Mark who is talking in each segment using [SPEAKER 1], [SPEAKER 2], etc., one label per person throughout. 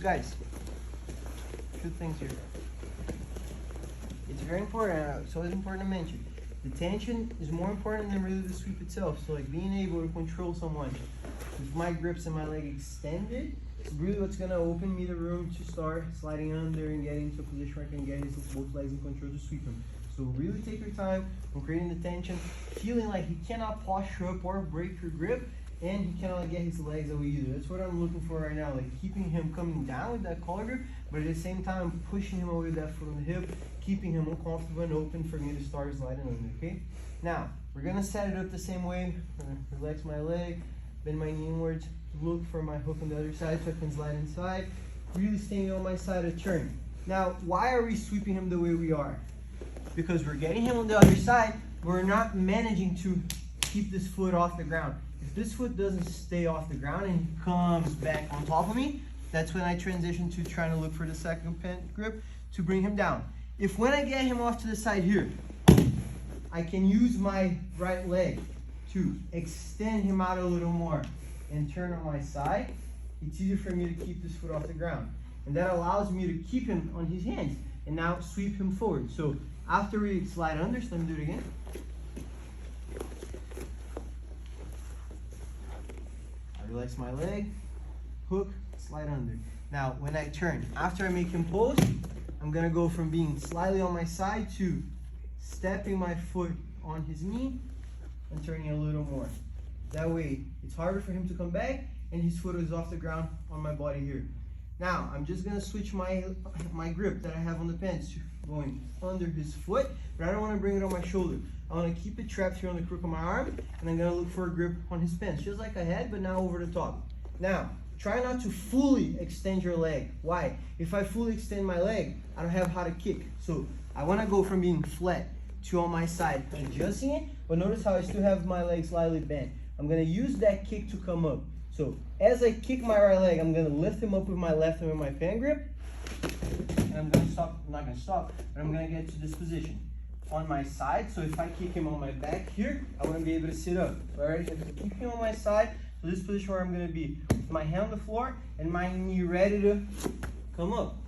[SPEAKER 1] Guys, two things here. It's very important, so it's important to mention. The tension is more important than really the sweep itself. So like being able to control someone with my grips and my leg extended is really what's gonna open me the room to start sliding under and getting into a position where I can get his both legs in control to sweep him. So really take your time on creating the tension, feeling like he cannot posture up or break your grip, and he cannot get his legs away either. That's what I'm looking for right now, like keeping him coming down with that collar grip, but at the same time pushing him away with that foot on the hip, keeping him uncomfortable and open for me to start sliding under, okay? Now, we're gonna set it up the same way. Relax my leg, bend my knee inwards, look for my hook on the other side so I can slide inside, really staying on my side of turn. Now, why are we sweeping him the way we are? Because we're getting him on the other side, we're not managing to keep this foot off the ground. If this foot doesn't stay off the ground and he comes back on top of me, that's when I transition to trying to look for the second pen grip to bring him down. If when I get him off to the side here, I can use my right leg to extend him out a little more and turn on my side, it's easier for me to keep this foot off the ground. And that allows me to keep him on his hands and now sweep him forward. So after we slide under, so let me do it again. I relax my leg, hook, slide under. Now when I turn, after I make him pose, I'm gonna go from being slightly on my side to stepping my foot on his knee and turning a little more. That way, it's harder for him to come back and his foot is off the ground on my body here. Now, I'm just gonna switch my grip that I have on the pants to going under his foot, but I don't wanna bring it on my shoulder. I wanna keep it trapped here on the crook of my arm, and I'm gonna look for a grip on his pants, just like I had, but now over the top. Now, try not to fully extend your leg. Why? If I fully extend my leg, I don't have how to kick. So I wanna go from being flat to on my side, adjusting it, but notice how I still have my leg slightly bent. I'm gonna use that kick to come up. So as I kick my right leg, I'm gonna lift him up with my left hand with my fan grip, and I'm gonna stop, I'm not gonna stop, but I'm gonna get to this position on my side. So if I kick him on my back here, I wouldn't be able to sit up. So I have to keep him on my side. So this position where I'm gonna be with my hand on the floor and my knee ready to come up.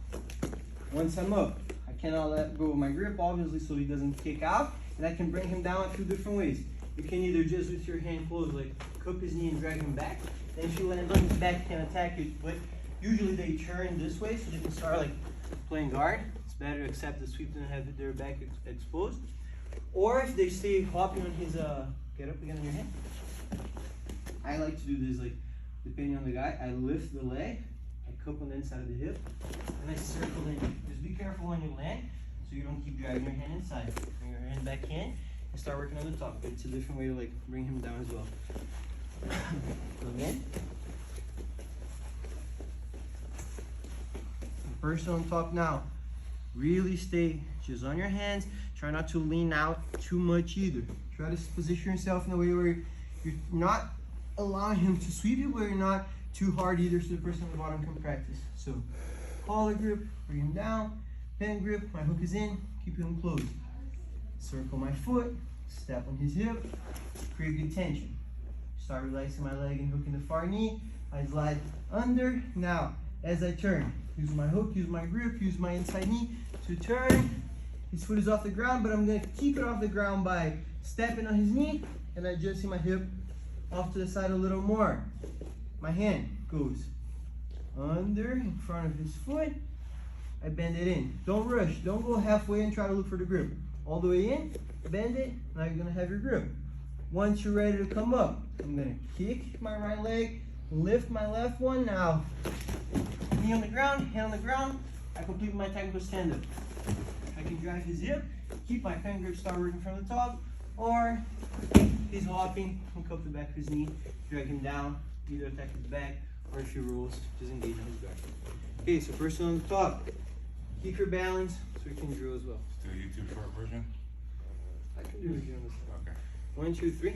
[SPEAKER 1] Once I'm up, I cannot let go of my grip, obviously, so he doesn't kick out, and I can bring him down a few different ways. You can either just with your hand closed, like cup his knee and drag him back. Then if you land on his back, you can attack it, but usually they turn this way so they can start like playing guard. It's better to accept the sweep than have their back exposed. Or if they stay hopping on his, get up again on your hand. I like to do this, like, depending on the guy, I lift the leg, I cup on the inside of the hip, and I circle in. Just be careful when you land, so you don't keep dragging your hand inside. Bring your hand back in, and start working on the top. It's a different way to like bring him down as well. So again. Person on top now. Really stay just on your hands. Try not to lean out too much either. Try to position yourself in a way where you're not allowing him to sweep you, but you're not too hard either so the person on the bottom can practice. So collar grip, bring him down, pen grip, my hook is in, keep him closed. Circle my foot, step on his hip, create good tension. Start relaxing my leg and hooking the far knee. I slide under. Now, as I turn, use my hook, use my grip, use my inside knee to turn. His foot is off the ground, but I'm gonna keep it off the ground by stepping on his knee and adjusting my hip off to the side a little more. My hand goes under in front of his foot. I bend it in. Don't rush. Don't go halfway and try to look for the grip. All the way in, bend it, now you're gonna have your grip. Once you're ready to come up, I'm gonna kick my right leg, lift my left one. Now, knee on the ground, hand on the ground. I complete my technical stand-up. I can drive his hip, keep my pen grip, start working from the top, or he's hopping, hook up the back of his knee, drag him down, either attack his back, or if he rolls, just engage on his back. Okay, so first one on the top, keep your balance so you can drill as well.
[SPEAKER 2] Do a YouTube short version?
[SPEAKER 1] I can do it again.
[SPEAKER 2] Okay.
[SPEAKER 1] 1, 2, 3.